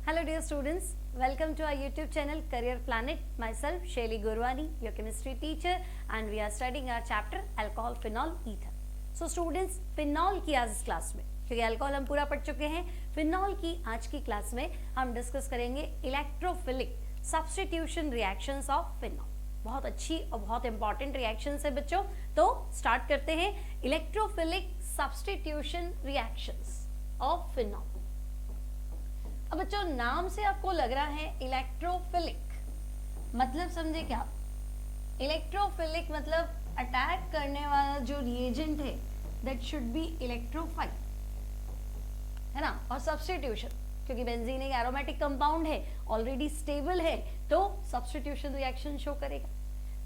Hello dear students, welcome to our YouTube channel Career Planet. Myself Shaili Gurwani, your chemistry teacher, and we are studying our chapter alcohol, phenol, ether. So students, phenol की आज इस class में, क्योंकि alcohol हम पूरा पढ़ चुके हैं, फिनॉल की आज की क्लास में हम डिस्कस करेंगे electrophilic substitution reactions of phenol. बहुत अच्छी और बहुत इंपॉर्टेंट रिएक्शंस है बच्चों। तो स्टार्ट करते हैं electrophilic substitution reactions of phenol. अब बच्चों नाम से आपको लग रहा है इलेक्ट्रोफिलिक, मतलब समझे क्या? इलेक्ट्रोफिलिक मतलब अटैक करने वाला जो रिएजेंट है दैट शुड बी इलेक्ट्रोफाइल, है ना। और सब्स्टिट्यूशन, क्योंकि बेंजीन एक एरोमेटिक कंपाउंड है, ऑलरेडी स्टेबल है, तो सब्स्टिट्यूशन रिएक्शन शो करेगा।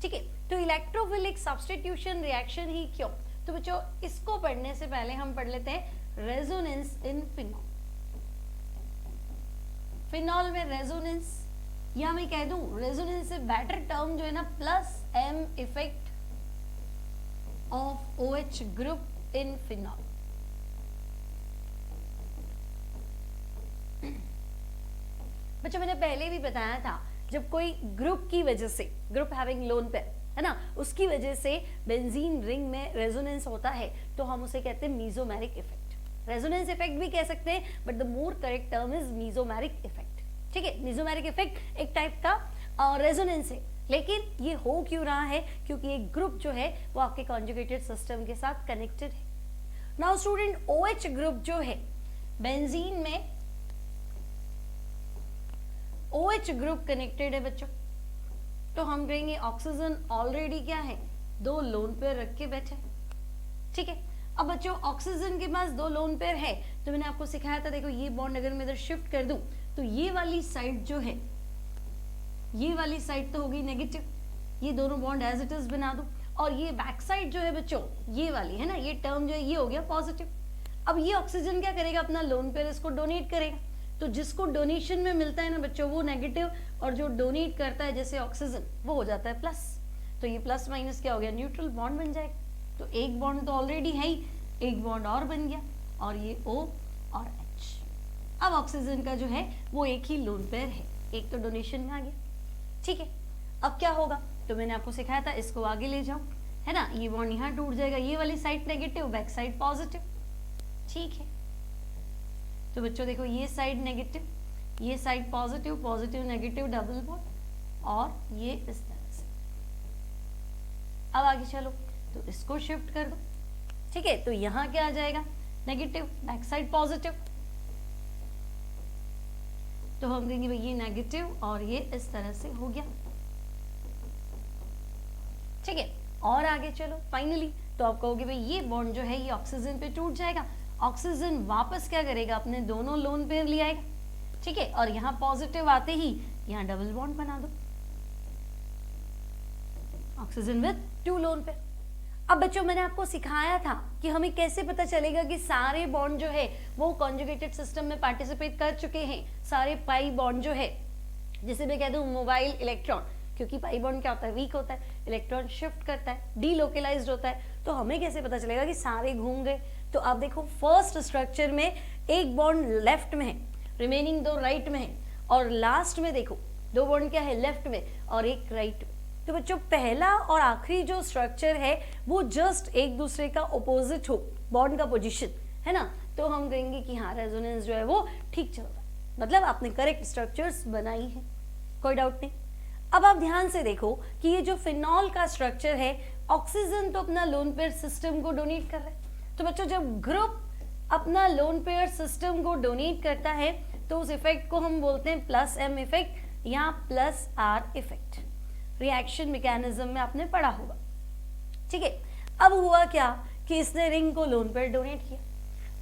ठीक है, तो इलेक्ट्रोफिलिक सब्स्टिट्यूशन रिएक्शन ही क्यों? तो बच्चों इसको पढ़ने से पहले हम पढ़ लेते हैं रेजोनेंस इन फिनॉल। फिनॉल में रेजोनेंस, या मैं कह दूं रेजोनेंस से बेटर टर्म जो है ना, plus M effect of OH group in phenol. बच्चों मैंने पहले भी बताया था, जब कोई ग्रुप की वजह से, ग्रुप हैविंग लोन पेयर, है ना, उसकी वजह से बेंजीन रिंग में रेजोनेंस होता है तो हम उसे कहते हैं मीजोमेरिक इफेक्ट। रेजोनेंस इफेक्ट भी कह सकते हैं, but the more correct term is mesomeric effect. ठीक है, मीजोमेरिक इफेक्ट एक टाइप का रेजोनेंस है, लेकिन ये हो क्यों रहा है? क्योंकि एक ग्रुप जो है वो आपके कॉन्जुगेटेड सिस्टम के साथ कनेक्टेड है। नाउ स्टूडेंट, OH ग्रुप जो है बेंजीन में, OH ग्रुप कनेक्टेड है बच्चों, तो हम कहेंगे ऑक्सीजन ऑलरेडी क्या है, दो लोन पेयर रख के बैठे। ठीक है, अब बच्चों ऑक्सीजन के पास दो लोन पेयर है, तो मैंने आपको सिखाया था, देखो ये बॉन्ड अगर मैं इधर शिफ्ट कर दूं तो ये वाली साइड जो है, ये वाली साइड तो होगी नेगेटिव, ये दोनों बॉन्ड एज इट इज बना दो, और ये बैक साइड जो है बच्चों, ये वाली है ना, ये टर्म जो है ये हो गया पॉजिटिव। अब ये ऑक्सीजन क्या करेगा, अपना लोन पेयर इसको डोनेट करेगा, तो जिसको डोनेशन में मिलता है ना बच्चों वो नेगेटिव, और जो डोनेट करता है जैसे ऑक्सीजन वो हो जाता है प्लस। तो ये प्लस माइनस क्या हो गया, न्यूट्रल बॉन्ड बन जाएगा। तो एक बॉन्ड तो ऑलरेडी है ही, एक बॉन्ड और बन गया, और ये O और H। अब ऑक्सीजन का जो है वो एक ही लोन पेयर है, एक तो डोनेशन में आ गया। ठीक है, अब क्या होगा, तो मैंने आपको सिखाया था, इसको आगे ले जाओ, है ना, ये बॉन्ड यहाँ टूट जाएगा, ये वाली side negative, back side positive. ठीक है, तो बच्चों देखो ये साइड नेगेटिव, ये side positive, positive negative double bond, और ये इस तरह से। अब आगे चलो, तो इसको शिफ्ट कर दो। ठीक है, तो यहां क्या आ जाएगा, नेगेटिव, बैक साइड पॉजिटिव, तो हम कहेंगे भाई ये नेगेटिव और ये इस तरह से हो गया। ठीक है, और आगे चलो, फाइनली तो आप कहोगे भाई ये बॉन्ड जो है ये ऑक्सीजन पे टूट जाएगा, ऑक्सीजन वापस क्या करेगा, अपने दोनों लोन पेयर ले आएगा। ठीक है, और यहाँ पॉजिटिव आते ही यहाँ डबल बॉन्ड बना दो, oxygen with two lone pair. अब बच्चों मैंने आपको सिखाया था कि हमें कैसे पता चलेगा कि सारे बॉन्ड जो है वो कॉन्जुगेटेड सिस्टम में पार्टिसिपेट कर चुके हैं, सारे पाई बॉन्ड जो है, जिसे मैं कह दूं मोबाइल इलेक्ट्रॉन, क्योंकि पाई बॉन्ड क्या होता है, वीक होता है, इलेक्ट्रॉन शिफ्ट करता है, डीलोकलाइज्ड होता है, तो हमें कैसे पता चलेगा कि सारे घूम गए? तो आप देखो फर्स्ट स्ट्रक्चर में एक बॉन्ड लेफ्ट में है, रिमेनिंग दो राइट में है, और लास्ट में देखो दो बॉन्ड क्या है, लेफ्ट में और एक राइट में। तो बच्चों पहला और आखिरी जो स्ट्रक्चर है वो जस्ट एक दूसरे का ऑपोजिट हो, बॉन्ड का पोजीशन, है ना, तो हम कहेंगे कि हाँ रेजोनेंस जो है वो ठीक चल रहा है, मतलब आपने करेक्ट स्ट्रक्चर्स बनाई है, कोई डाउट नहीं। अब आप ध्यान से देखो कि ये जो फिनॉल का स्ट्रक्चर है, ऑक्सीजन तो अपना लोन पेयर सिस्टम को डोनेट कर रहा है, तो बच्चों जब ग्रुप अपना लोन पेयर सिस्टम को डोनेट करता है तो उस इफेक्ट को हम बोलते हैं प्लस M इफेक्ट या plus R effect. Reaction mechanism में आपने पढ़ा होगा। ठीक है, अब हुआ क्या कि इसने रिंग को लोन पेयर डोनेट किया।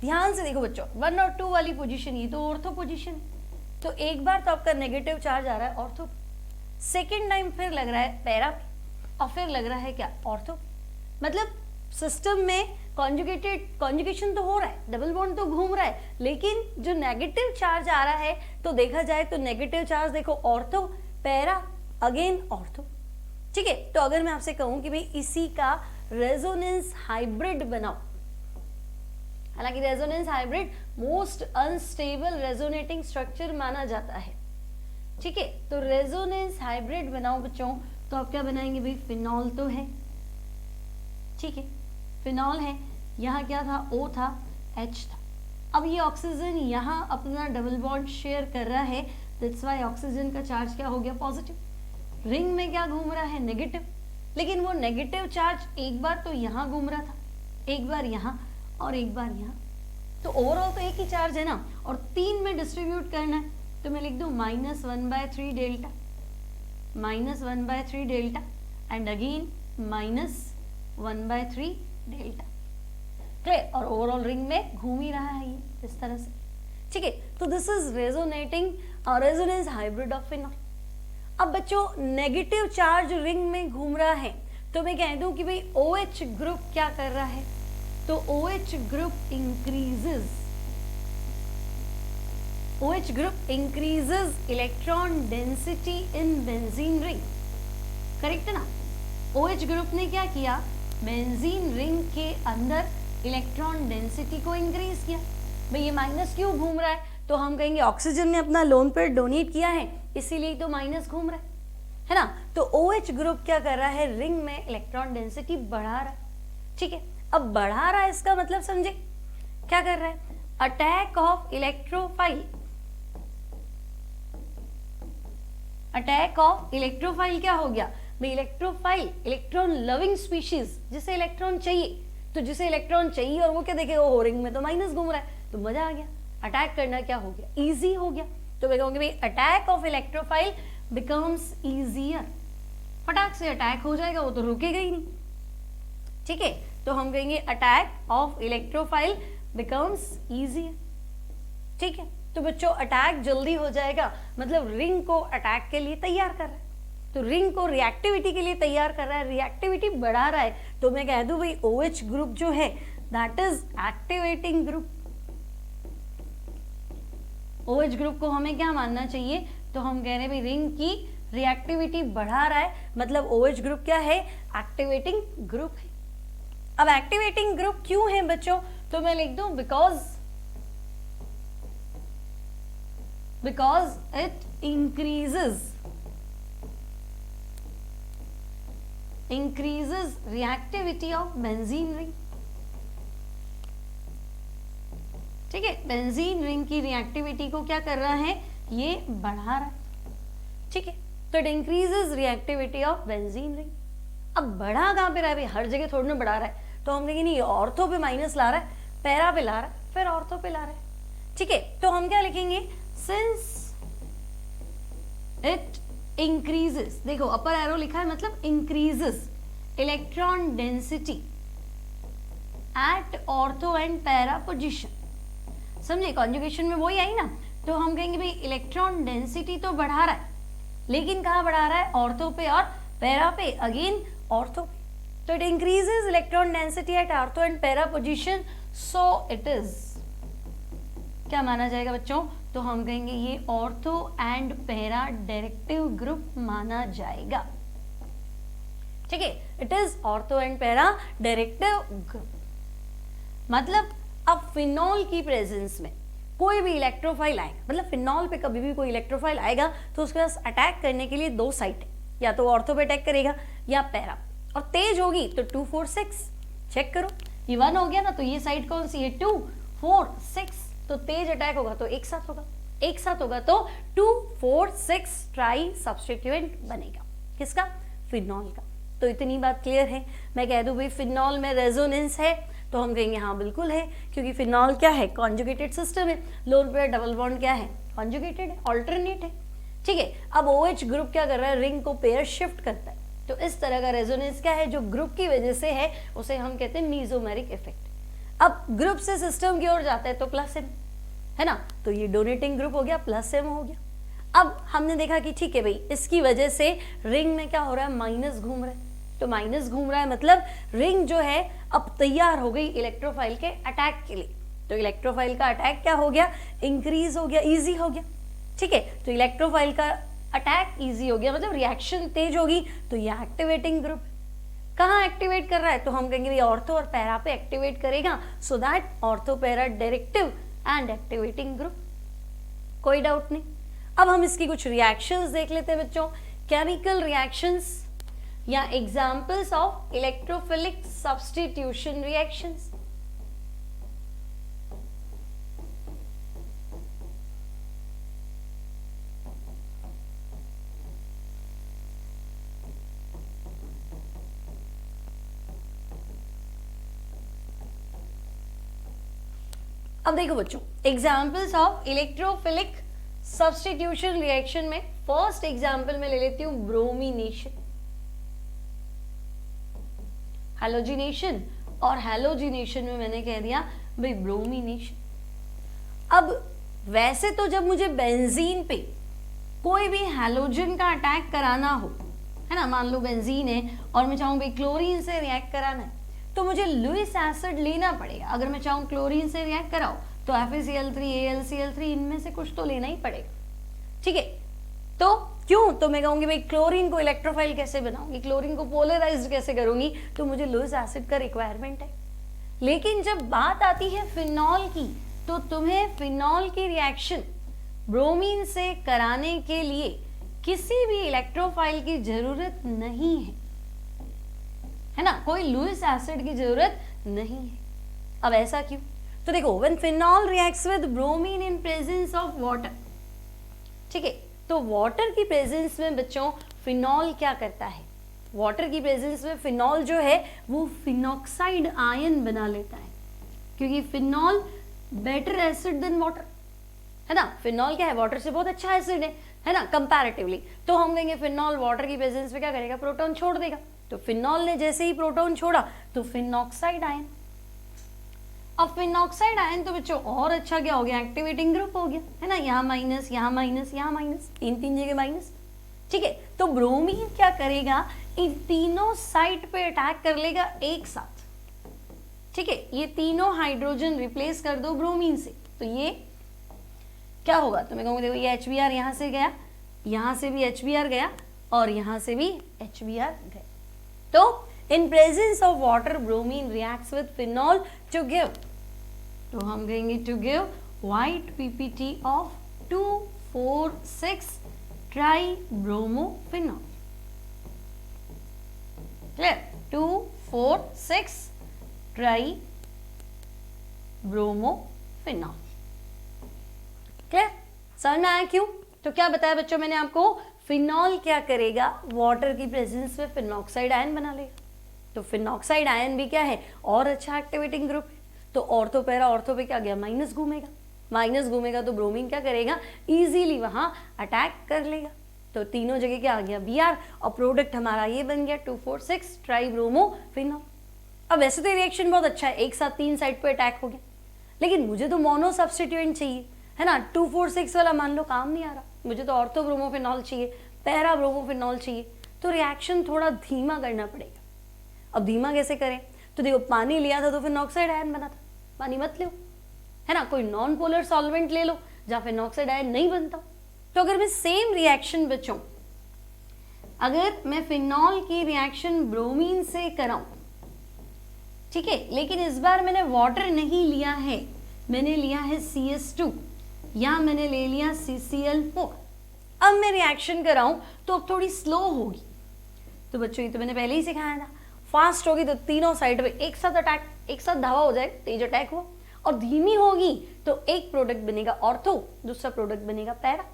ध्यान से देखो बच्चों, 1 और 2 वाली पोजीशन, ये तो ऑर्थो पोजीशन है, तो एक बार तो आपका नेगेटिव चार्ज आ रहा है ऑर्थो, सेकेंड टाइम फिर लग रहा है पैरा, और फिर लग रहा है क्या, ऑर्थो। मतलब सिस्टम में कॉन्जुगेशन तो हो रहा है, डबल बॉन्ड तो घूम रहा है, लेकिन जो नेगेटिव चार्ज आ रहा है, तो देखा जाए तो नेगेटिव चार्ज देखो ऑर्थो, पैरा, अगेन ऑर्थो। ठीक है, तो अगर मैं आपसे कहूं कि भाई इसी का रेजोनेंस हाइब्रिड बनाओ, हालांकि resonance hybrid most unstable resonating structure माना जाता है। ठीक है, तो रेजोनेंस हाइब्रिड बनाओ बच्चों, तो आप क्या बनाएंगे भाई, फिनॉल तो है, ठीक है, फिनॉल है, यहाँ क्या था, O था, H था। अब ये ऑक्सीजन यहाँ अपना डबल बॉन्ड शेयर कर रहा है, दैट्स व्हाई ऑक्सीजन का चार्ज क्या हो गया, पॉजिटिव। रिंग में क्या घूम रहा है, नेगेटिव, लेकिन वो नेगेटिव चार्ज एक बार तो यहाँ घूम रहा था, एक बार यहाँ और एक बार यहाँ, तो ओवरऑल तो एक ही चार्ज है ना, और 3 में डिस्ट्रीब्यूट करना है, तो मैं लिख दूँ -1/3 delta, -1/3 delta and again -1/3 delta, clear. और ओवरऑल रिंग में घूम ही रहा है ये इस तरह से, ठीक है। तो this is resonating resonance hybrid of phenol. अब बच्चों नेगेटिव चार्ज रिंग में घूम रहा है, तो मैं कह दूं कि भाई OH ग्रुप क्या कर रहा है, तो OH group increases electron density in benzene ring, correct है ना। OH ग्रुप ने क्या किया, बेंजीन रिंग के अंदर इलेक्ट्रॉन डेंसिटी को इंक्रीज किया। भाई ये माइनस क्यों घूम रहा है, तो हम कहेंगे ऑक्सीजन ने अपना लोन पेयर डोनेट किया है, इसीलिए तो माइनस घूम रहा है ना। तो OH ग्रुप क्या कर रहा है, रिंग में इलेक्ट्रॉन डेंसिटी बढ़ा रहा है, ठीक है। अब बढ़ा रहा है इसका मतलब समझे, क्या कर रहा है, attack of electrophile. Attack of electrophile क्या हो गया भाई, इलेक्ट्रोफाइल इलेक्ट्रॉन लविंग स्पीशीज, जिसे इलेक्ट्रॉन चाहिए, तो जिसे इलेक्ट्रॉन चाहिए और वो क्या देखेगा, वो रिंग में तो माइनस घूम रहा है, तो मजा आ गया, अटैक करना क्या हो गया, इजी हो गया। तो मैं कहूंगी भाई attack of electrophile becomes easier, फटाक से अटैक हो जाएगा, वो तो रुकेगा ही नहीं, ठीक है। तो हम कहेंगे attack of electrophile becomes easier, ठीक है। तो बच्चों अटैक जल्दी हो जाएगा, मतलब रिंग को अटैक के लिए तैयार कर रहा है, तो रिंग को रिएक्टिविटी के लिए तैयार कर रहा है, रिएक्टिविटी बढ़ा रहा है, तो मैं कह दूं भाई OH ग्रुप जो है that is activating group. OH group को हमें क्या मानना चाहिए, तो हम कह रहे हैं भाई रिंग की रिएक्टिविटी बढ़ा रहा है, मतलब OH ग्रुप क्या है, एक्टिवेटिंग ग्रुप है। अब एक्टिवेटिंग ग्रुप क्यों है बच्चों, तो मैं लिख दूं because it increases reactivity of benzene ring, ठीक है। बेंजीन रिंग की रिएक्टिविटी को क्या कर रहा है, ये बढ़ा रहा है, ठीक है। तो it increases reactivity of benzene ring. अब बढ़ा कहाँ पे रहा है भाई, हर जगह थोड़ी ना बढ़ा रहा है, तो हम कहेंगे नहीं ऑर्थो पे माइनस ला रहा है, पैरा पे ला रहा है, फिर ऑर्थो पे ला रहा है, ठीक है। तो हम क्या लिखेंगे, सिंस इट इंक्रीजेस, देखो अपर एरो लिखा है मतलब increases electron density at ortho and para position, समझे, कॉन्जुगेशन में वही आई ना। तो हम कहेंगे भाई इलेक्ट्रॉन डेंसिटी तो बढ़ा रहा है, लेकिन कहाँ बढ़ा रहा है, ऑर्थो पे और पैरा पे, अगेन ऑर्थो पे। तो it increases electron density at ortho and para position, so it is क्या माना जाएगा बच्चों, तो हम कहेंगे ये ortho and para directive group माना जाएगा, ठीक है। It is ortho and para directive group, मतलब अब फिनॉल की प्रेजेंस में कोई भी इलेक्ट्रोफाइल आएगा, मतलब फिनॉल पे कभी भी कोई इलेक्ट्रोफाइल आएगा तो उसके पास अटैक करने के लिए 2 साइट है, या तो ऑर्थो पे अटैक करेगा या पैरा, और तेज होगी तो 2 4 6, चेक करो ये 1 हो गया ना, तो ये साइड कौन सी है, 2 4 6, तो तेज अटैक होगा तो एक साथ होगा, तो 2 4 6 ट्राई सब्स्टिट्यूएंट बनेगा, किसका, फिनॉल का। तो इतनी बात क्लियर है। मैं कह दूं भाई फिनॉल में रेजोनेंस है, तो हम कहेंगे हाँ बिल्कुल है, क्योंकि फिनॉल क्या है, कॉन्जुगेटेड सिस्टम है, लोन पेयर डबल बॉन्ड क्या है, कॉन्जुगेटेड है, ऑल्टरनेट है, ठीक है। अब OH ग्रुप क्या कर रहा है, रिंग को पेयर शिफ्ट करता है, तो इस तरह का रेजोनेंस क्या है, जो ग्रुप की वजह से है उसे हम कहते हैं मीजोमेरिक इफेक्ट। अब ग्रुप से सिस्टम की ओर जाता है तो +M है ना, तो ये डोनेटिंग ग्रुप हो गया, +M हो गया। अब हमने देखा कि ठीक है भाई इसकी वजह से रिंग में क्या हो रहा है, माइनस घूम रहा है, तो माइनस घूम रहा है मतलब रिंग जो है अब तैयार हो गई इलेक्ट्रोफाइल के अटैक के लिए, तो इलेक्ट्रोफाइल का अटैक क्या हो गया, इंक्रीज हो गया, इजी हो गया, ठीक है। तो इलेक्ट्रोफाइल का अटैक इजी हो गया, मतलब रिएक्शन तेज होगी, तो ये एक्टिवेटिंग ग्रुप कहाँ एक्टिवेट कर रहा है, तो हम कहेंगे ऑर्थो और पैरा पे एक्टिवेट करेगा, so that ortho para directive and activating group. कोई डाउट नहीं। अब हम इसकी कुछ रिएक्शंस देख लेते हैं बच्चों, केमिकल रिएक्शंस या examples of electrophilic substitution reactions. अब देखो बच्चों, examples of electrophilic substitution reaction में फर्स्ट एग्जाम्पल में ले लेती हूं ब्रोमिनेशन, हैलोजिनेशन, और हैलोजिनेशन में मैंने कह दिया भाई ब्रोमिनेशन। अब वैसे तो जब मुझे बेंजीन पे कोई भी हैलोजन का अटैक कराना हो, है ना, मान लो बेंजीन है और मैं चाहूं भाई क्लोरीन से रिएक्ट कराना है, तो मुझे लुइस एसिड लेना पड़ेगा। अगर मैं चाहूँ क्लोरीन से रिएक्ट कराओ तो FeCl3 AlCl3 इनमें से कुछ तो लेना ही पड़ेगा, ठीक है। तो क्यों, तो मैं कहूंगी भाई क्लोरीन को इलेक्ट्रोफाइल कैसे बनाऊंगी, क्लोरीन को पोलराइज्ड कैसे करूंगी, तो मुझे लुइस एसिड का रिक्वायरमेंट है। लेकिन जब बात आती है फिनॉल की, तो तुम्हें फिनॉल की रिएक्शन ब्रोमीन से कराने के लिए किसी भी इलेक्ट्रोफाइल की जरूरत नहीं है ना, कोई लुइस एसिड की जरूरत नहीं है। अब ऐसा क्यों, तो देखो, when phenol reacts with bromine in presence of water, ठीक है, तो वाटर की प्रेजेंस में बच्चों फिनॉल क्या करता है, वाटर की प्रेजेंस में फिनॉल जो है वो फिनॉक्साइड आयन बना लेता है, क्योंकि phenol better acid than water, है ना। फिनॉल क्या है, वाटर से बहुत अच्छा एसिड है ना, कंपैरेटिवली। तो हम कहेंगे फिनॉल वाटर की प्रेजेंस में क्या करेगा, प्रोटॉन छोड़ देगा। तो फिनॉल ने जैसे ही प्रोटॉन छोड़ा तो फिनॉक्साइड आयन, अब फिनॉक्साइड आयन तो बच्चों और अच्छा क्या हो गया, एक्टिवेटिंग ग्रुप हो गया, है ना, यहाँ माइनस, यहाँ माइनस, यहाँ माइनस, तीन जगह माइनस, ठीक है। तो ब्रोमीन क्या करेगा, इन तीनों साइड पे अटैक कर लेगा एक साथ, ठीक है। ये तीनों हाइड्रोजन रिप्लेस कर दो ब्रोमीन से, तो ये क्या होगा, तो मैं कहूँगी देखो ये HBr यहाँ से गया, यहाँ से भी HBr गया और यहाँ से भी HBr गया। तो in presence of water bromine reacts with phenol to give, तो हम कहेंगे to give white PPT of 2,4,6 tribromophenol. Clear, 2,4,6 tribromophenol. Clear, समझ में आया क्यों, तो क्या बताया बच्चों मैंने आपको, फिनॉल क्या करेगा, वाटर की प्रेजेंस में फिनॉक्साइड आयन बना लेगा। तो फिनॉक्साइड आयन भी क्या है, और अच्छा एक्टिवेटिंग ग्रुप है। तो ऑर्थो पैरा ऑर्थो पे क्या गया, माइनस घूमेगा, माइनस घूमेगा तो ब्रोमीन क्या करेगा, इजीली वहां अटैक कर लेगा। तो तीनों जगह क्या आ गया, Br, और प्रोडक्ट हमारा ये बन गया 2,4,6 ट्राइब्रोमोफिनॉल। अब वैसे तो रिएक्शन बहुत अच्छा है, एक साथ तीन साइड पे अटैक हो गया, लेकिन मुझे तो मोनो सब्स्टिट्यूएंट चाहिए, है ना। 2,4,6 वाला मान लो काम नहीं आ रहा, मुझे तो ऑर्थो ब्रोमोफिनॉल चाहिए, पैरा ब्रोमोफिनॉल चाहिए, तो रिएक्शन थोड़ा धीमा करना पड़ेगा। अब धीमा कैसे करें, तो देखो पानी लिया था तो फिनॉक्साइड आयन बना था, पानी मत लो, है ना, कोई नॉन पोलर सॉल्वेंट ले लो जहां फिनॉक्साइड आयन नहीं बनता। तो अगर मैं सेम रिएक्शन बच्चों, अगर मैं फिनॉल की रिएक्शन ब्रोमीन से कराऊं, ठीक है, लेकिन इस बार मैंने वाटर नहीं लिया है, मैंने लिया है CS2 या मैंने ले लिया CCl4, अब मैं रिएक्शन कराऊं तो अब थोड़ी स्लो होगी। तो बच्चों ये तो मैंने पहले ही सिखाया था, फास्ट होगी तो तीनों साइड पे एक साथ अटैक, एक साथ धावा हो जाए, तेज अटैक हुआ। और धीमी होगी तो एक प्रोडक्ट बनेगा ऑर्थो, दूसरा प्रोडक्ट बनेगा पैरा।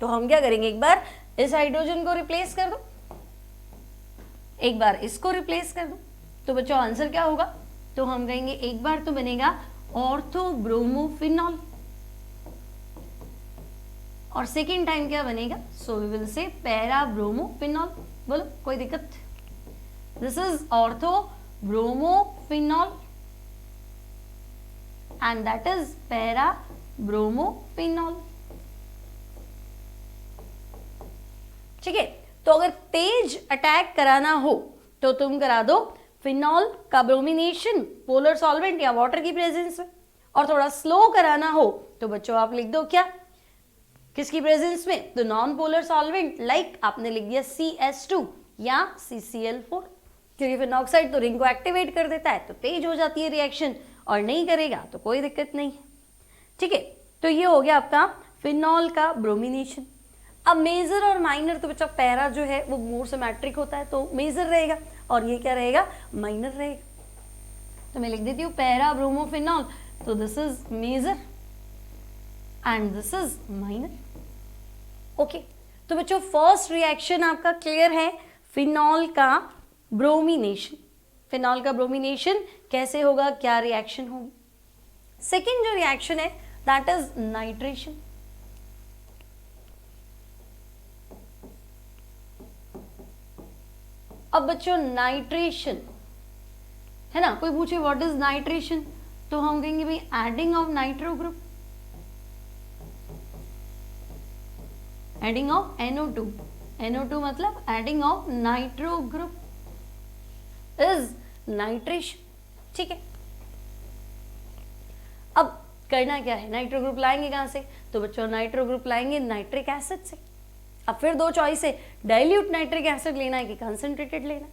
तो हम क्या करेंगे, एक बार इस हाइड्रोजन को रिप्लेस कर दो, एक बार इसको रिप्लेस कर दो, तो बच्चों आंसर क्या होगा, तो हम कहेंगे एक बार तो बनेगा ऑर्थो ब्रोमोफिनॉल और सेकेंड टाइम क्या बनेगा, so we will say para bromophenol. बोलो कोई दिक्कत, this is ortho bromophenol and that is para bromophenol। ठीक है, तो अगर तेज अटैक कराना हो तो तुम करा दो फिनॉल का ब्रोमिनेशन पोलर सॉल्वेंट या वाटर की प्रेजेंस में, और थोड़ा स्लो कराना हो तो बच्चों आप लिख दो क्या, किसकी प्रेजेंस में, तो नॉन पोलर सॉल्वेंट लाइक आपने लिख दिया CS2 या CCl4, क्योंकि फिनॉक्साइड तो रिंग को एक्टिवेट कर देता है तो तेज हो जाती है रिएक्शन, और नहीं करेगा तो कोई दिक्कत नहीं। ठीक है, तो ये हो गया आपका फिनॉल का ब्रोमिनेशन। अब मेजर और माइनर, तो बच्चा पैरा जो है वो मोर सिमेट्रिक होता है तो मेजर रहेगा और ये क्या रहेगा, माइनर रहेगा। तो मैं लिख देती हूँ पैरा ब्रोमोफिनॉल, तो this is major and this is minor. Okay, तो बच्चों फर्स्ट रिएक्शन आपका क्लियर है, फिनॉल का ब्रोमिनेशन। फिनॉल का ब्रोमिनेशन कैसे होगा, क्या रिएक्शन होगी। सेकेंड जो रिएक्शन है दैट इज नाइट्रेशन। अब बच्चों नाइट्रेशन है ना, कोई पूछे व्हाट इज नाइट्रेशन, तो हम कहेंगे भाई adding of nitro group, adding of NO2, NO2 मतलब adding of nitro group is nitration. ठीक है, अब करना क्या है, नाइट्रो ग्रुप लाएंगे कहां से, तो बच्चों नाइट्रो ग्रुप लाएंगे नाइट्रिक एसिड से। अब फिर दो चॉइस है, डाइल्यूट नाइट्रिक एसिड लेना है कि कंसंट्रेटेड लेना है,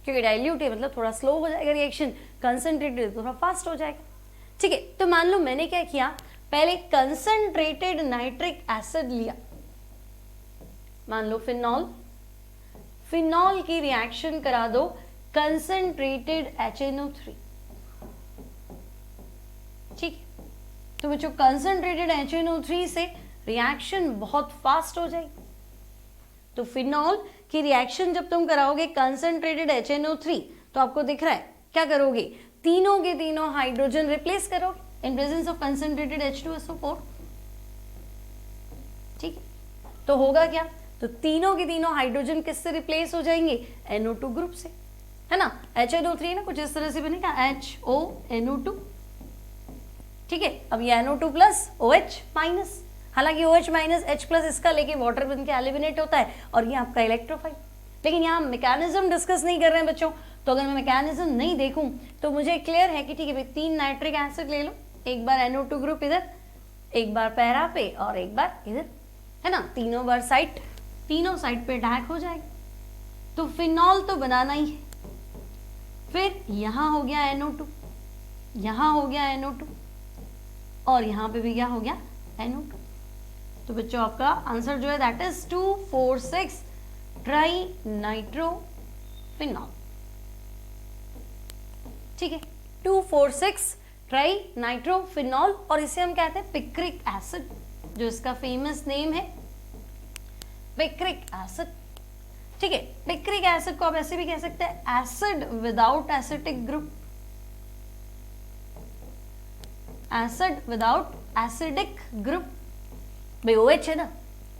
क्योंकि डाइल्यूट है मतलब थोड़ा स्लो हो जाएगा रिएक्शन, कंसंट्रेटेड थोड़ा फास्ट हो जाएगा। ठीक है, तो मान लो मैंने क्या किया, पहले कंसंट्रेटेड नाइट्रिक एसिड लिया, मान लो फिनॉल, फिनॉल की रिएक्शन करा दो कंसंट्रेटेड HNO3। ठीक, तो बच्चों कंसंट्रेटेड HNO3 से रिएक्शन बहुत फास्ट हो जाएगी। तो फिनॉल की रिएक्शन जब तुम कराओगे कंसंट्रेटेड HNO3, तो आपको दिख रहा है क्या करोगे, तीनों के तीनों हाइड्रोजन रिप्लेस करोगे in presence of concentrated H2SO4। ठीक है, तो होगा क्या, तो तीनों के तीनों हाइड्रोजन किससे रिप्लेस हो जाएंगे, NO2 ग्रुप से, है ना। HNO3 ना कुछ इस तरह से बनेगा HONO2। ठीक है, अब ये NO2 प्लस OH माइनस, हालांकि OH माइनस H प्लस इसका लेके वाटर बन के एलिमिनेट होता है और ये आपका इलेक्ट्रोफाइल। लेकिन यहाँ मैकेनिज्म डिस्कस नहीं कर रहे हैं बच्चों, तो अगर मैं मैकेनिज्म नहीं देखूं तो मुझे क्लियर है कि ठीक है भाई, 3 नाइट्रिक एसिड ले लो, एक बार NO2 ग्रुप इधर, एक बार पैरा पे और एक बार इधर, है ना, तीनों बार साइड, तीनों साइड पे अटैक हो जाएगा। तो फिनॉल तो बनाना ही है, फिर यहां हो गया NO2, यहां हो गया NO2 और यहां पे भी क्या हो गया NO2। तो बच्चों आपका आंसर जो है दैट इज 2,4,6 ट्राई नाइट्रोफिनॉल। ठीक है, 2,4,6 ट्राई नाइट्रोफिनॉल, और इसे हम कहते हैं पिक्रिक एसिड, जो इसका फेमस नेम है पिक्रिक एसिड। ठीक है, पिक्रिक एसिड को आप ऐसे भी कह सकते हैं acid without acetic group, acid without acidic group. भाई OH है ना,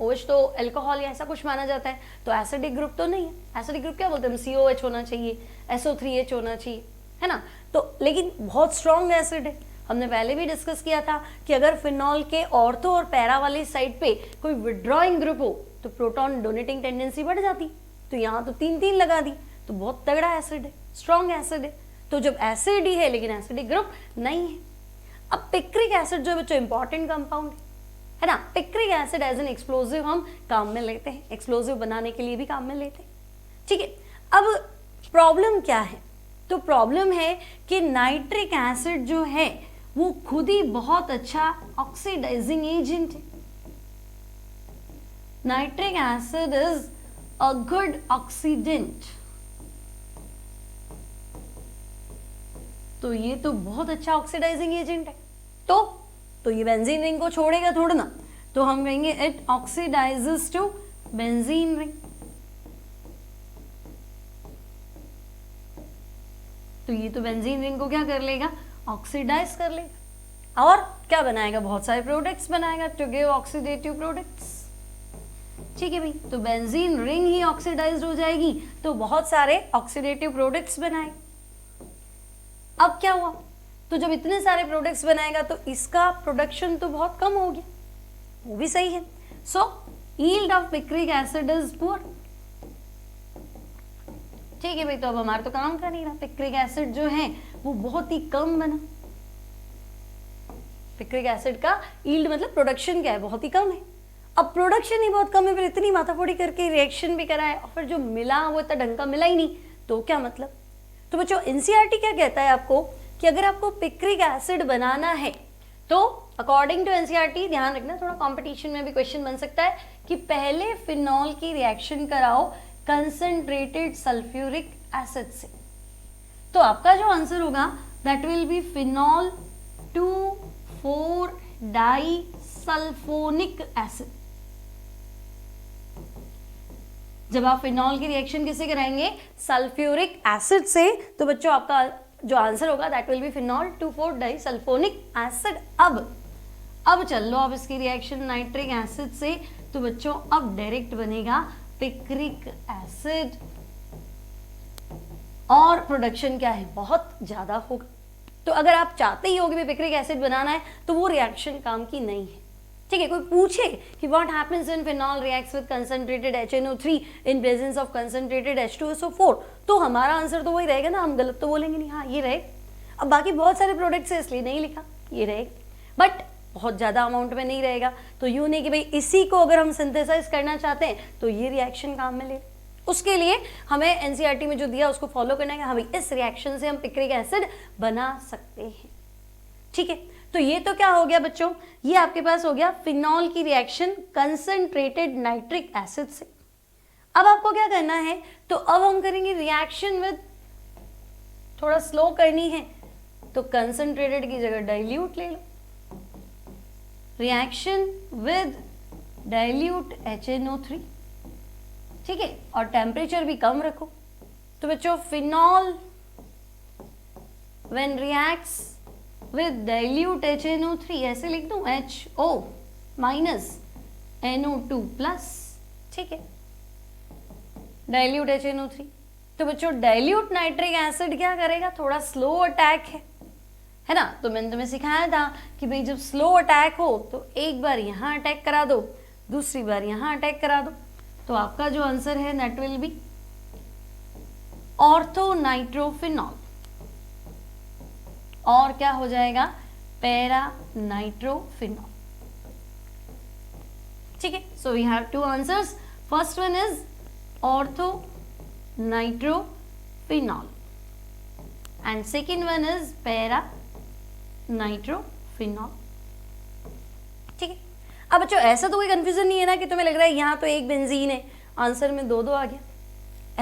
OH तो अल्कोहल या ऐसा कुछ माना जाता है, तो एसिडिक ग्रुप तो नहीं है। एसिडिक ग्रुप क्या बोलते हैं, COH होना चाहिए, SO3H होना चाहिए, है ना। तो लेकिन बहुत स्ट्रॉन्ग एसिड है, हमने पहले भी डिस्कस किया था कि अगर फिनॉल के ऑर्थो और पैरा वाली साइड पे कोई विड्रॉइंग ग्रुप हो तो प्रोटॉन डोनेटिंग टेंडेंसी बढ़ जाती, तो यहाँ तो 3-3 लगा दी, तो बहुत तगड़ा एसिड है, स्ट्रॉन्ग एसिड है। तो जब एसिड ही है लेकिन एसिडिक ग्रुप नहीं है। अब पिक्रिक एसिड जो है बच्चों इंपॉर्टेंट कंपाउंड है ना, picric acid as an explosive हम काम में लेते हैं, एक्सप्लोजिव बनाने के लिए भी काम में लेते हैं। ठीक है, अब प्रॉब्लम क्या है, तो प्रॉब्लम है कि नाइट्रिक एसिड जो है वो खुद ही बहुत अच्छा ऑक्सीडाइजिंग एजेंट है। Nitric acid is a good oxidant, तो ये तो बहुत अच्छा ऑक्सीडाइजिंग एजेंट है। तो ये बेंजीन रिंग को छोड़ेगा थोड़ा ना, तो हम कहेंगे it oxidises to benzene ring. तो ये तो बेंजीन रिंग को क्या कर लेगा, ऑक्सीडाइज कर लेगा, और क्या बनाएगा, बहुत सारे प्रोडक्ट्स बनाएगा टू गिव ऑक्सीडेटिव प्रोडक्ट्स। ठीक है भाई, तो बेंजीन रिंग ही ऑक्सीडाइज्ड हो जाएगी तो बहुत सारे ऑक्सीडेटिव प्रोडक्ट्स बनाएगा। अब क्या हुआ, तो जब इतने सारे प्रोडक्ट्स बनाएगा तो इसका प्रोडक्शन तो बहुत कम हो गया, वो भी सही है। So yield of picric acid is poor. ठीक है भाई, तो अब हमारा तो काम का नहीं रहा, पिक्रिक एसिड जो है वो बहुत ही कम बना। पिक्रिक एसिड का यील्ड मतलब प्रोडक्शन क्या है, बहुत ही कम है। अब प्रोडक्शन ही बहुत कम है, फिर इतनी माथाफोड़ी करके रिएक्शन भी कराए और फिर जो मिला वो इतना ढंग का मिला ही नहीं, तो क्या मतलब। तो बच्चों एनसीईआरटी क्या कहता है आपको कि अगर आपको पिक्रिक एसिड बनाना है तो अकॉर्डिंग टू एनसीईआरटी ध्यान रखना, थोड़ा कंपटीशन में भी क्वेश्चन बन सकता है कि पहले फिनॉल की रिएक्शन कराओ कंसंट्रेटेड सल्फ्यूरिक एसिड से। तो आपका जो आंसर होगा that will be phenol two four disulphonic acid. जब आप फिनॉल की रिएक्शन किससे कराएंगे? सल्फ्यूरिक एसिड से, तो बच्चों आपका जो आंसर होगा that will be phenol two four disulphonic acid. अब चल लो आप इसकी रिएक्शन नाइट्रिक एसिड से, तो बच्चों अब डायरेक्ट बनेगा पिक्रिक एसिड, और प्रोडक्शन क्या है? बहुत ज्यादा होगा। तो अगर आप चाहते ही होगे पिक्रिक एसिड बनाना है तो वो रिएक्शन काम की नहीं है, ठीक है। कोई पूछे कि what happens when phenol reacts with concentrated HNO3 in presence of concentrated H2SO4, तो हमारा आंसर तो वही रहेगा ना, हम गलत तो बोलेंगे नहीं, हाँ ये रहेगा। अब बाकी बहुत सारे प्रोडक्ट्स है इसलिए नहीं लिखा, ये रहेगा, बट बहुत ज्यादा अमाउंट में नहीं रहेगा। तो यूं नहीं कि भाई इसी को अगर हम सिंथेसाइज करना चाहते हैं तो ये रिएक्शन काम में ले, उसके लिए हमें एनसीईआरटी में जो दिया उसको फॉलो करना है। हाँ भाई इस रिएक्शन से हम पिक्रिक एसिड बना सकते हैं, ठीक है। तो ये तो क्या हो गया बच्चों, ये आपके पास हो गया फिनॉल की रिएक्शन कंसंट्रेटेड नाइट्रिक एसिड से। अब आपको क्या करना है, तो अब हम करेंगे रिएक्शन विद, थोड़ा स्लो करनी है तो कंसंट्रेटेड की जगह डाइल्यूट ले लो, रिएक्शन विद डाइल्यूट HNO3, ठीक है, और टेम्परेचर भी कम रखो। तो बच्चों phenol when reacts with dilute HNO3, ऐसे लिख दूं HO माइनस NO2 प्लस, ठीक है, डाइल्यूट HNO3। तो बच्चों डाइल्यूट नाइट्रिक एसिड क्या करेगा, थोड़ा स्लो अटैक है ना। तो मैंने तुम्हें सिखाया था कि भाई जब स्लो अटैक हो तो एक बार यहां अटैक करा दो, दूसरी बार यहां अटैक करा दो। तो आपका जो आंसर है दैट विल बी ऑर्थोनाइट्रोफिनॉल, और क्या हो जाएगा, पैरानाइट्रोफिनॉल, ठीक है। So we have two answers, first one is orthonitrophenol and second one is paranitrophenol, ठीक है। अब बच्चों ऐसा तो कोई कंफ्यूजन नहीं है ना कि तुम्हें लग रहा है यहाँ तो एक बेंजीन है, आंसर में दो आ गया,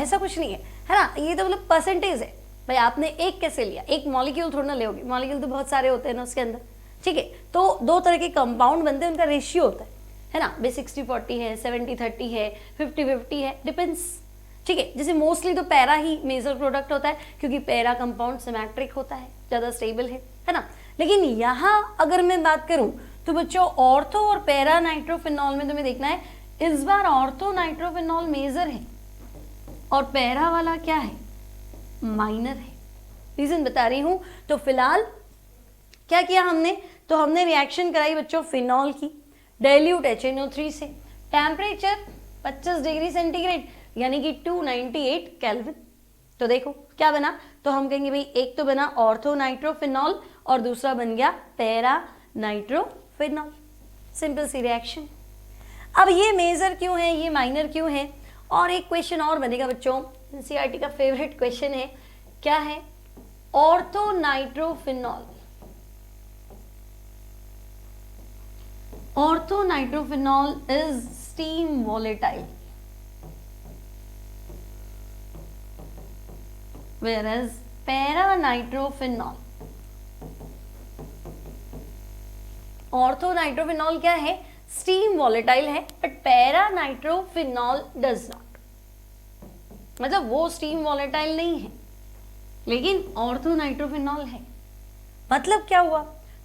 ऐसा कुछ नहीं है ना। ये तो मतलब परसेंटेज है भाई, आपने एक कैसे लिया, एक मॉलिक्यूल थोड़ा ना लोगे, मॉलिक्यूल तो बहुत सारे होते हैं ना उसके अंदर, ठीक है। तो दो तरह के कंपाउंड बनते हैं, उनका रेशियो होता है ना, भाई 60-40 है, 70-30 है, 50-50 है, डिपेंड्स, ठीक है। जैसे मोस्टली तो पैरा ही मेजर प्रोडक्ट होता है क्योंकि पैरा कंपाउंड सिमेट्रिक होता है, ज्यादा स्टेबल है ना। लेकिन यहाँ अगर मैं बात करूं तो बच्चों ऑर्थो और पैरा नाइट्रोफिनॉल में तुम्हें देखना है, इस बार ऑर्थो नाइट्रोफिनॉल मेजर है और पैरा वाला क्या है, माइनर है। रीजन बता रही हूं। तो फिलहाल क्या किया हमने, तो हमने रिएक्शन कराई बच्चों फिनॉल की डाइल्यूट HNO3 से, टेम्परेचर 25 डिग्री सेंटीग्रेड यानी कि 298 केल्विन। तो देखो क्या बना, तो हम कहेंगे भाई एक तो बना ऑर्थो नाइट्रोफिनॉल और दूसरा बन गया पैरा नाइट्रोफिनॉल, सिंपल सी रिएक्शन। अब ये मेजर क्यों है, ये माइनर क्यों है, और एक क्वेश्चन और बनेगा बच्चों, एनसीईआरटी का फेवरेट क्वेश्चन है, क्या है, ortho nitrophenol. Ortho nitrophenol is steam volatile whereas para nitrophenol, ortho nitrophenol क्या है, स्टीम वॉलेटाइल है, but para nitrophenol does not, मतलब वो स्टीम वॉलेटाइल नहीं है लेकिन ऑर्थो नाइट्रोफिनॉल है। मतलब क्या हुआ,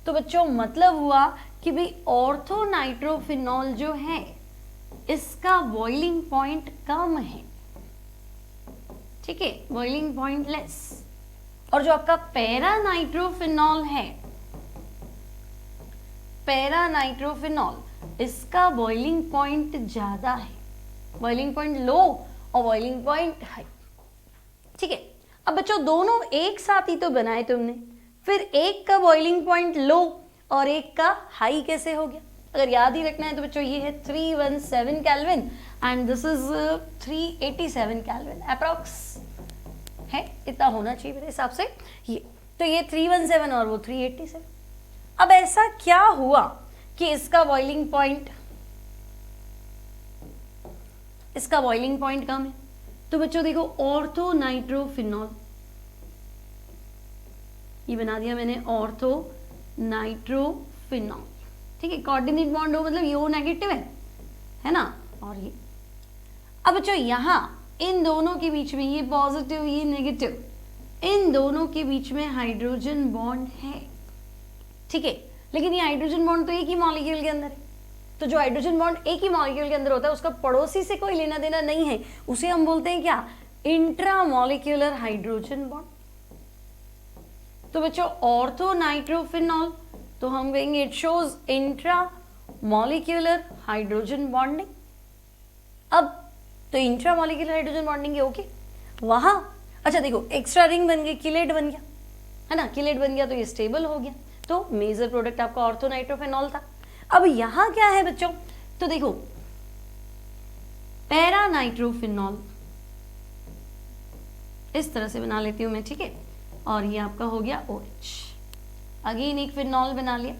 तो बच्चों मतलब हुआ कि भाई ऑर्थो नाइट्रोफिनॉल जो है इसका बॉइलिंग पॉइंट कम है, ठीक है, बॉइलिंग पॉइंट लेस, और जो आपका पैरा नाइट्रोफिनॉल है, पैरा नाइट्रोफिनॉल इसका बॉइलिंग पॉइंट ज्यादा है, बॉइलिंग पॉइंट लो और बॉइलिंग पॉइंट हाई, ठीक है। अब बच्चों दोनों एक साथ ही तो बनाए तुमने, फिर एक का बॉइलिंग पॉइंट लो और एक का हाई कैसे हो गया। अगर याद ही रखना है तो बच्चों ये है 317 kelvin and this is 387 kelvin approx है, इतना होना चाहिए मेरे हिसाब से ये। तो ये 317 और वो 387। अब ऐसा क्या हुआ कि इसका बॉइलिंग पॉइंट कम है? तो बच्चों देखो, ऑर्थो नाइट्रोफिनॉल, ये बना दिया मैंने ऑर्थो नाइट्रोफिनॉल, ठीक है। कोऑर्डिनेट बॉन्ड हो मतलब ये ओ नेगेटिव है ना, और ये। अब बच्चों यहाँ इन दोनों के बीच में, ये पॉजिटिव ये नेगेटिव, इन दोनों के बीच में हाइड्रोजन बॉन्ड है, ठीक है। लेकिन ये हाइड्रोजन बॉन्ड तो एक ही मॉलिक्यूल के अंदर है, तो जो हाइड्रोजन बॉन्ड एक ही मॉलिक्यूल के अंदर होता है उसका पड़ोसी से कोई लेना देना नहीं है, उसे हम बोलते हैं क्या? Intramolecular hydrogen bond. तो बच्चों ऑर्थो नाइट्रोफिनॉल, तो हम कहेंगे it shows intramolecular hydrogen bonding. अब तो इंट्रामॉलिक्यूलर हाइड्रोजन बॉन्डिंग है, ओके। वहां अच्छा देखो, एक्स्ट्रा रिंग बन गई, किलेट बन गया, है ना, किलेट बन गया तो ये स्टेबल हो गया, तो मेजर प्रोडक्ट आपका ऑर्थो नाइट्रोफिनॉल था। अब यहां क्या है बच्चों, तो देखो पैरा नाइट्रोफिनॉल, इस तरह से बना लेती हूं मैं, ठीक है। और ये आपका हो गया OH, अगेन एक फिनॉल बना लिया,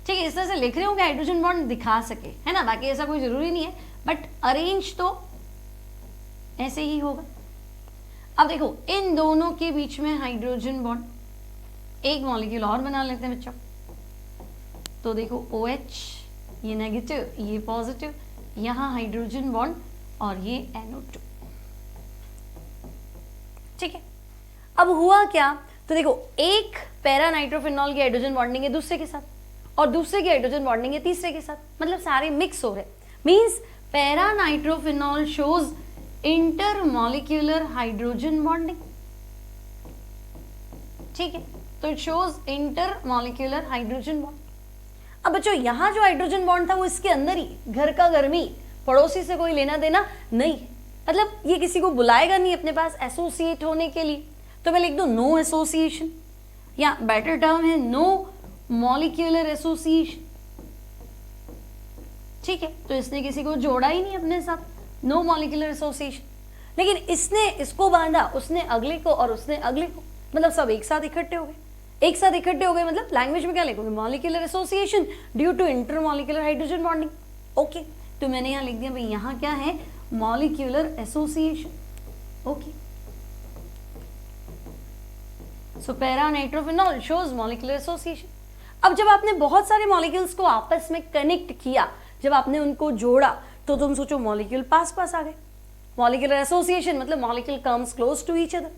ठीक है। इस तरह से लिख रहे हो कि हाइड्रोजन बॉन्ड दिखा सके, है ना, बाकी ऐसा कोई जरूरी नहीं है, बट अरेंज तो ऐसे ही होगा। अब देखो इन दोनों के बीच में हाइड्रोजन बॉन्ड, एक मॉलिक्यूल और बना लेते हैं बच्चों। तो देखो OH, ये नेगेटिव ये पॉजिटिव, यहां हाइड्रोजन बॉन्ड और ये NO2, ठीक है। अब हुआ क्या, तो देखो एक पैरा नाइट्रोफिनॉल की हाइड्रोजन बॉन्डिंग है दूसरे के साथ, और दूसरे की हाइड्रोजन बॉन्डिंग है तीसरे के साथ, मतलब सारे मिक्स हो रहे, means para nitrophenol shows intermolecular hydrogen bonding, ठीक है। तो it shows intermolecular hydrogen bond. अब बच्चों यहाँ जो हाइड्रोजन बॉन्ड था वो इसके अंदर ही, घर का घर में, पड़ोसी से कोई लेना देना नहीं, मतलब ये किसी को बुलाएगा नहीं अपने पास एसोसिएट होने के लिए, तो मैं लिख दूं नो एसोसिएशन, या बेटर टर्म है नो मॉलिक्यूलर एसोसिएशन, ठीक है। तो इसने किसी को जोड़ा ही नहीं अपने साथ, नो मॉलिक्यूलर एसोसिएशन। लेकिन इसने इसको बांधा, उसने अगले को और उसने अगले को, मतलब सब एक साथ इकट्ठे हो गए, एक साथ इकट्ठे हो गए, मतलब लैंग्वेज में क्या लिखोगे, molecular association due to intermolecular hydrogen bonding, okay. तो मैंने यहाँ लिख दिया भाई, यहाँ क्या है, molecular association, okay. So para nitrophenol shows molecular association. अब जब आपने बहुत सारे मॉलिक्यूल्स को आपस में कनेक्ट किया, जब आपने उनको जोड़ा, तो तुम सोचो मॉलिक्यूल पास पास आ गए, मॉलिक्यूलर एसोसिएशन मतलब molecule comes close to each other.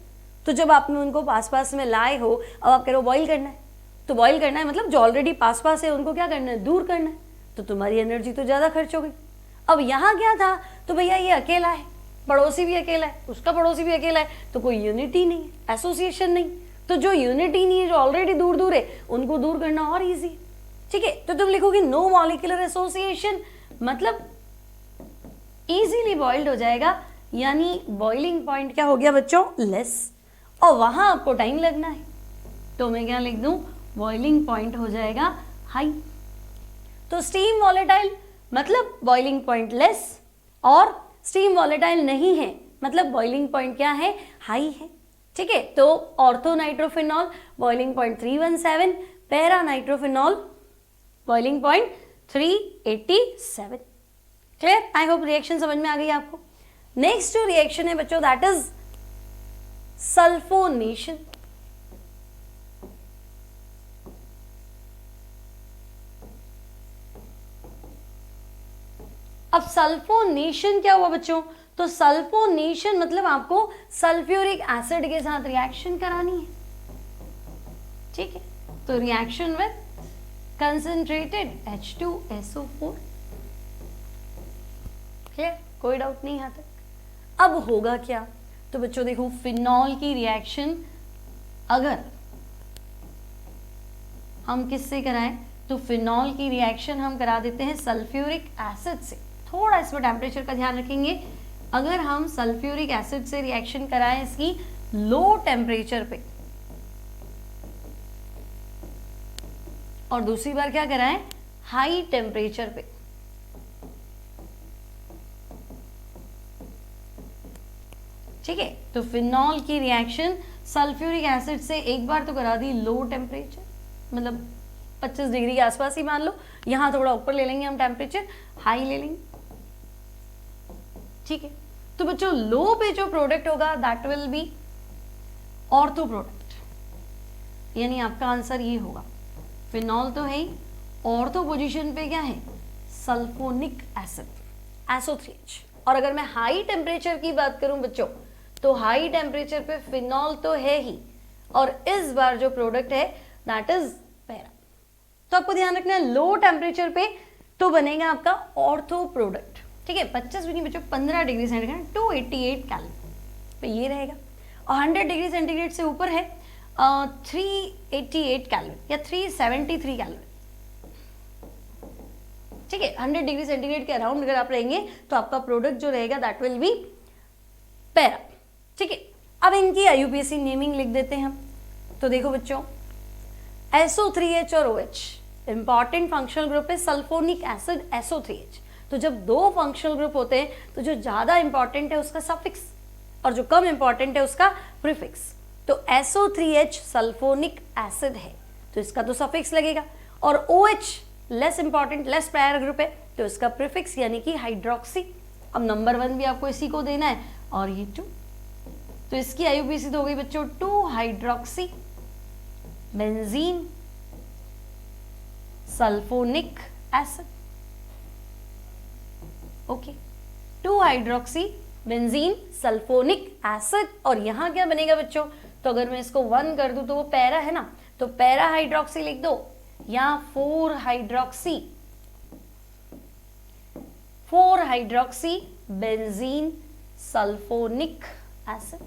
तो जब आपने उनको पास पास में लाए हो, अब आप कह रहे हो बॉइल करना है, तो बॉइल करना है मतलब जो ऑलरेडी पास पास है उनको क्या करना है, दूर करना है, तो तुम्हारी एनर्जी तो ज्यादा खर्च हो गई। अब यहाँ क्या था, तो भैया ये अकेला है, पड़ोसी भी अकेला है, उसका पड़ोसी भी अकेला है, तो कोई यूनिटी नहीं है, एसोसिएशन नहीं, तो जो यूनिटी नहीं है, जो ऑलरेडी दूर दूर है, उनको दूर करना और ईजी, ठीक है। तो तुम लिखोगे नो मॉलिक्यूलर एसोसिएशन, मतलब इजीली बॉइल्ड हो जाएगा, यानी बॉइलिंग पॉइंट क्या हो गया बच्चों, लेस, और वहां आपको टाइम लगना है, तो मैं क्या लिख दूं, बॉइलिंग पॉइंट हो जाएगा हाई। तो स्टीम वॉलेटाइल मतलब बॉइलिंग पॉइंट लेस, और स्टीम वॉलेटाइल नहीं है मतलब बॉइलिंग पॉइंट क्या है, हाई है, ठीक है। तो ortho nitrophenol boiling point 317, para nitrophenol boiling point 387। Clear, I hope reaction समझ में आ गई आपको। नेक्स्ट जो रिएक्शन है बच्चों, दैट इज सल्फोनेशन। अब सल्फोनेशन क्या हुआ बच्चों, तो सल्फोनेशन मतलब आपको सल्फ्यूरिक एसिड के साथ रिएक्शन करानी है, ठीक है। तो reaction with concentrated H2SO4, clear, कोई डाउट नहीं यहाँ तक। अब होगा क्या, तो बच्चों देखो फिनॉल की रिएक्शन अगर हम किससे कराएं, तो फिनॉल की रिएक्शन हम करा देते हैं सल्फ्यूरिक एसिड से। थोड़ा इसमें टेम्परेचर का ध्यान रखेंगे, अगर हम सल्फ्यूरिक एसिड से रिएक्शन कराएं इसकी लो टेम्परेचर पे, और दूसरी बार क्या कराएं, हाई टेम्परेचर पे, ठीक है। तो फिनॉल की रिएक्शन सल्फ्यूरिक एसिड से एक बार तो करा दी लो टेम्परेचर, मतलब 25 डिग्री के आसपास ही मान लो, यहाँ थोड़ा ऊपर ले लेंगे हम टेम्परेचर, हाई ले लेंगे, ठीक है। तो बच्चों लो पे जो प्रोडक्ट होगा that will B ortho product, यानी आपका आंसर ये होगा। फिनॉल तो है ही, ऑर्थो पोजीशन पे क्या है, सल्फोनिक एसिड, SO3H। और अगर मैं हाई टेम्परेचर की बात करूं बच्चों, तो हाई टेम्परेचर पे फिनॉल तो है ही, और इस बार जो प्रोडक्ट है दैट इज पैरा। तो आपको ध्यान रखना है लो टेम्परेचर पे तो बनेगा आपका ऑर्थो प्रोडक्ट, ठीक है। 25 भी नहीं बच्चों, 15 डिग्री सेंटीग्रेड 288 कैलोरी पे ये रहेगा, और 100 डिग्री सेंटीग्रेड से ऊपर है 388 कैलोरी या 373 कैलोरी, ठीक है। 100 डिग्री सेंटीग्रेड के अराउंड अगर आप रहेंगे तो आपका प्रोडक्ट जो रहेगा दैट विल बी पैरा, ठीक है। अब इनकी IUPAC नेमिंग लिख देते हैं हम। तो देखो बच्चों, SO3H और OH इंपॉर्टेंट फंक्शनल ग्रुप है सल्फोनिक एसिड SO3H। तो जब दो फंक्शनल ग्रुप होते हैं तो जो ज्यादा इंपॉर्टेंट है उसका सफिक्स और जो कम इंपॉर्टेंट है उसका प्रीफिक्स। तो SO3H सल्फोनिक एसिड है तो इसका तो सफिक्स लगेगा, और OH less important, less prior group है तो इसका प्रीफिक्स यानी कि हाइड्रोक्सी। अब नंबर 1 भी आपको इसी को देना है, और ये 2, तो इसकी IUPAC तो हो गई बच्चों 2 hydroxy benzene sulphonic acid, okay, 2 hydroxy benzene sulphonic acid. और यहां क्या बनेगा बच्चों, तो अगर मैं इसको 1 कर दूं तो वो पैरा है ना, तो पैरा हाइड्रोक्सी लिख दो, या 4 hydroxy benzene sulphonic acid,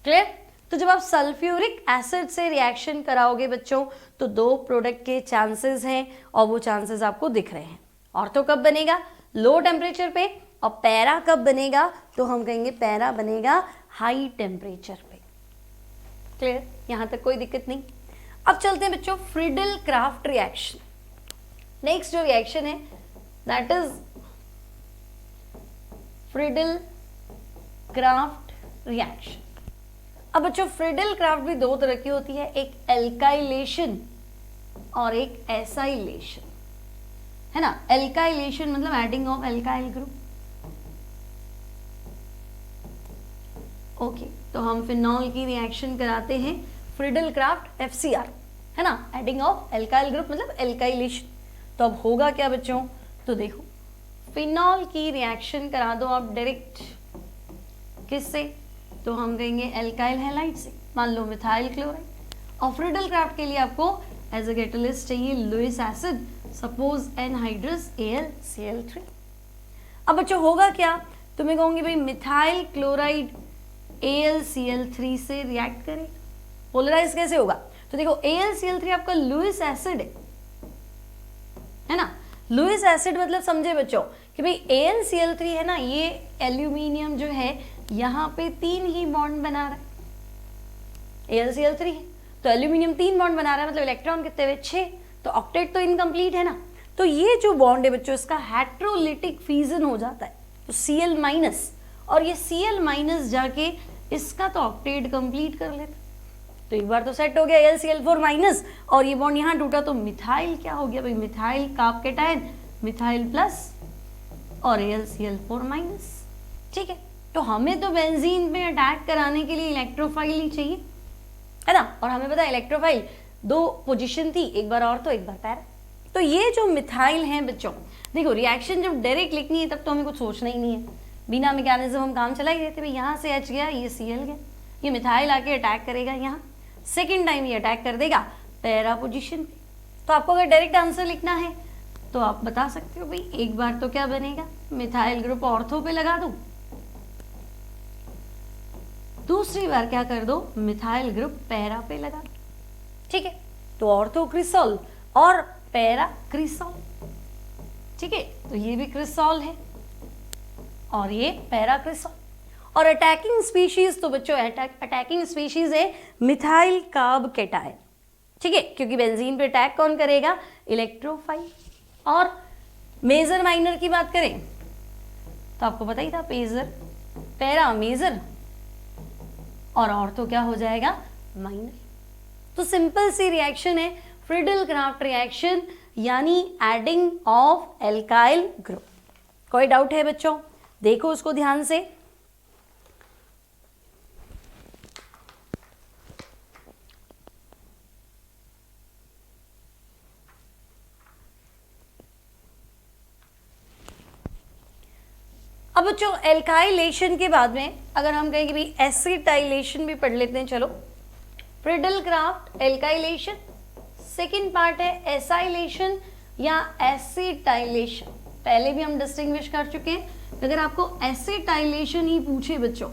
clear. तो जब आप सल्फ्यूरिक एसिड से रिएक्शन कराओगे बच्चों तो 2 प्रोडक्ट के चांसेस हैं, और वो चांसेस आपको दिख रहे हैं। ऑर्थो कब बनेगा, लो टेम्परेचर पे, और पैरा कब बनेगा, तो हम कहेंगे पैरा बनेगा हाई टेम्परेचर पे, क्लियर, यहां तक कोई दिक्कत नहीं। अब चलते हैं बच्चों फ्रीडल क्राफ्ट रिएक्शन। नेक्स्ट जो रिएक्शन है that is Friedel craft reaction. अब बच्चों फ्रीडल क्राफ्ट भी 2 तरह की होती है, एक एल्काइलेशन और एक एसाइलेशन, है ना। एल्काइलेशन मतलब adding of alkyl group, okay. तो हम फिनॉल की रिएक्शन कराते हैं फ्रीडल क्राफ्ट FCR, है ना, एडिंग ऑफ एल्काइल ग्रुप मतलब एल्काइलेशन। तो अब होगा क्या बच्चों, तो देखो फिनॉल की रिएक्शन करा दो आप डायरेक्ट, किससे, तो हम कहेंगे एल्काइल हैलाइड से, मान लो मिथाइल क्लोराइड। और फ्रीडल क्राफ्ट के लिए आपको एज अ कैटलिस्ट चाहिए Lewis acid, suppose anhydrous AlCl3। अब बच्चों होगा क्या, तो मैं कहूंगी भाई मिथाइल क्लोराइड AlCl3 से रिएक्ट करे, पोलराइज कैसे होगा, तो देखो AlCl3 आपका लुइस एसिड है ना। लुइस एसिड मतलब समझे बच्चों कि भाई AlCl3 है ना, ये एल्यूमिनियम जो है यहाँ पे 3 ही बॉन्ड बना रहा है, AlCl3 है तो एल्यूमिनियम 3 बॉन्ड बना रहा है, मतलब इलेक्ट्रॉन कितने हुए 6, तो ऑक्टेट तो इनकम्प्लीट है ना। तो ये जो बॉन्ड है बच्चों इसका हेट्रोलिटिक फ्यूजन हो जाता है, तो Cl- और ये Cl- जाके इसका तो ऑक्टेट कंप्लीट कर लेता, तो एक बार तो सेट हो गया AlCl4- और ये बॉन्ड यहाँ टूटा तो मिथाइल क्या हो गया भाई, मिथाइल कार्बोकेटायन, मिथाइल प्लस और AlCl4-, ठीक है। तो हमें तो बेंजीन में अटैक कराने के लिए इलेक्ट्रोफाइल ही चाहिए, है ना, और हमें पता है इलेक्ट्रोफाइल 2 पोजीशन थी, एक बार ऑर्थो एक बार पैरा। तो ये जो मिथाइल है बच्चों, देखो रिएक्शन जब डायरेक्ट लिखनी है तब तो हमें कुछ सोचना ही नहीं है, बिना मैकेनिज्म हम काम चला ही रहते भाई, यहाँ से H गया, ये Cl गया, ये मिथाइल आके अटैक करेगा यहाँ, सेकेंड टाइम ये अटैक कर देगा पैरा पोजीशन पे। तो आपको अगर डायरेक्ट आंसर लिखना है तो आप बता सकते हो भाई, एक बार तो क्या बनेगा, मिथाइल ग्रुप ऑर्थो पे लगा दो, दूसरी बार क्या कर दो, मिथाइल ग्रुप पैरा पे लगा दो, ठीक है। तो ऑर्थो क्रिसॉल और पैरा क्रिसॉल, ठीक है, तो ये भी क्रिसॉल है और ये पैरा क्रिसॉल। और अटैकिंग स्पीशीज तो बच्चों अटैकिंग स्पीशीज है मिथाइल कार्ब कैटायन, ठीक है, क्योंकि बेंजीन पे अटैक कौन करेगा, इलेक्ट्रोफाइल। और मेजर माइनर की बात करें तो आपको पता ही था, पेजर पैरा मेजर और ऑर्थो क्या हो जाएगा, माइनर। तो सिंपल सी रिएक्शन है फ्रीडल क्राफ्ट रिएक्शन, यानी एडिंग ऑफ एल्काइल ग्रुप। कोई डाउट है बच्चों? देखो उसको ध्यान से। अब बच्चों एल्काइलेशन के बाद में अगर हम कहें कि भाई एसिटाइलेशन भी पढ़ लेते हैं, चलो। Friedel craft alkylation, second part है एसाइलेशन या एसिटाइलेशन। पहले भी हम डिस्टिंग्विश कर चुके हैं। अगर आपको एसिटाइलेशन ही पूछे बच्चों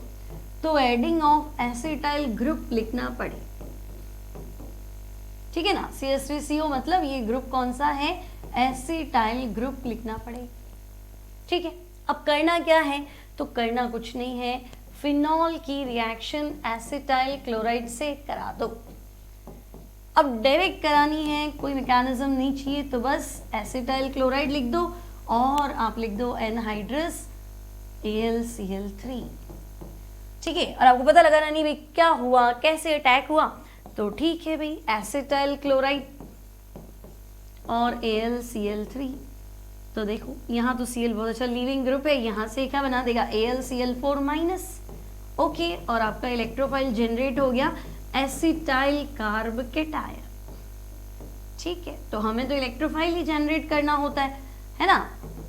तो एडिंग ऑफ एसिटाइल ग्रुप लिखना पड़े, ठीक है ना। CH3CO मतलब ये ग्रुप कौन सा है, एसिटाइल ग्रुप लिखना पड़े, ठीक है। अब करना क्या है, तो करना कुछ नहीं है, फिनॉल की रिएक्शन एसिटाइल क्लोराइड से करा दो। अब डायरेक्ट करानी है, कोई मैकेनिज्म नहीं चाहिए, तो बस एसिटाइल क्लोराइड लिख दो और आप लिख दो एनहाइड्रस AlCl3, ठीक है। और आपको पता लगाना नहीं भाई क्या हुआ, कैसे अटैक हुआ, तो ठीक है भाई एसिटाइल क्लोराइड और AlCl3। तो देखो यहाँ तो Cl बहुत अच्छा लीविंग ग्रुप है, यहाँ से क्या बना देगा AlCl4 माइनस, ओके। और आपका इलेक्ट्रोफाइल जनरेट हो गया एसिटाइल कार्ब कैटायन, ठीक है। तो हमें तो इलेक्ट्रोफाइल ही जनरेट करना होता है ना।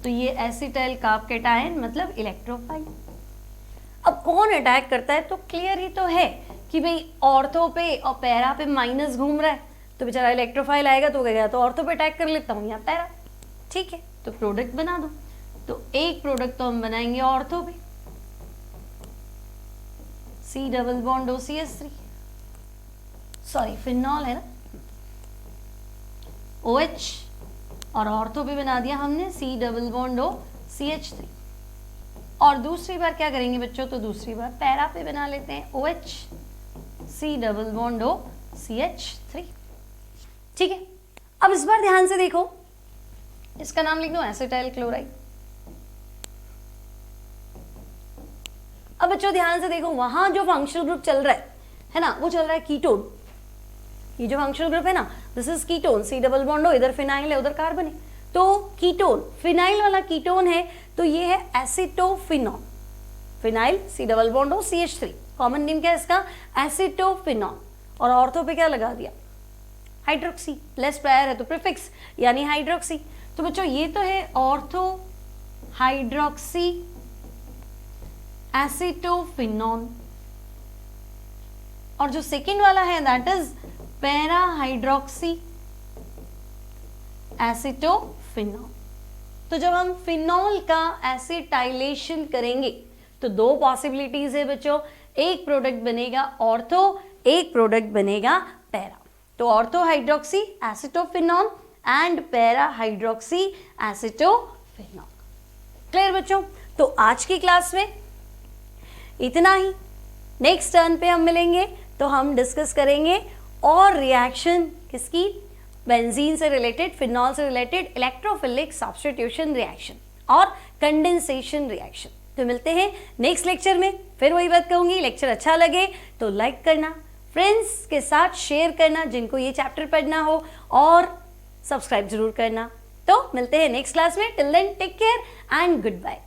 तो ये एसिटाइल कार्ब कैटायन मतलब इलेक्ट्रोफाइल। अब कौन अटैक करता है, तो क्लियर ही तो है कि भाई ऑर्थो पे और पैरा पे माइनस घूम रहा है, तो बेचारा इलेक्ट्रोफाइल आएगा तो गया तो ऑर्थो पे अटैक कर लेता हूँ, यहाँ पैरा, ठीक है। तो प्रोडक्ट बना दो, तो एक प्रोडक्ट तो हम बनाएंगे ऑर्थो पे, C double bond OCH3, sorry phenol है ना, OH, और ऑर्थो पे बना दिया हमने C डबल बॉन्ड OCH3। और दूसरी बार क्या करेंगे बच्चों, तो दूसरी बार पैरा पे बना लेते हैं OH C double bond OCH3, ठीक है। अब इस बार ध्यान से देखो, इसका नाम लिख दो एसिटाइल क्लोराइड। अब बच्चों ध्यान से देखो, वहां जो फंक्शनल ग्रुप चल रहा है ना, वो चल रहा है कीटोन। ये जो फंक्शनल ग्रुप है ना, this is ketone, C double bond, इधर फिनाइल है उधर कार्बन है, तो कीटोन, फिनाइल वाला कीटोन है, तो ये है acetophenol. Phenyl C double bond CH3, common name क्या है इसका, एसिटोफिनॉल। और ऑर्थो पे क्या लगा दिया, हाइड्रोक्सी, लेस प्रायर है तो प्रीफिक्स यानी हाइड्रोक्सी। तो बच्चों ये तो है ऑर्थो हाइड्रोक्सी एसिटोफिनॉल, और जो सेकेंड वाला है that is para hydroxy acetophenol. तो जब हम फिनॉल का एसिटाइलेशन करेंगे तो दो पॉसिबिलिटीज है बच्चों, एक प्रोडक्ट बनेगा ऑर्थो, एक प्रोडक्ट बनेगा पैरा। तो ortho hydroxy acetophenol and para hydroxy acetophenol. Clear बच्चों? तो आज की क्लास में इतना ही। नेक्स्ट टर्न पे हम मिलेंगे तो हम डिस्कस करेंगे और रिएक्शन किसकी, बेंजीन से रिलेटेड, फिनॉल से रिलेटेड, इलेक्ट्रोफिलिक सब्स्टिट्यूशन रिएक्शन और कंडेंसेशन रिएक्शन। तो मिलते हैं नेक्स्ट लेक्चर में। फिर वही बात कहूंगी, लेक्चर अच्छा लगे तो लाइक करना, फ्रेंड्स के साथ शेयर करना जिनको ये चैप्टर पढ़ना हो, और सब्सक्राइब जरूर करना। तो मिलते हैं नेक्स्ट क्लास में। Till then take care and good bye.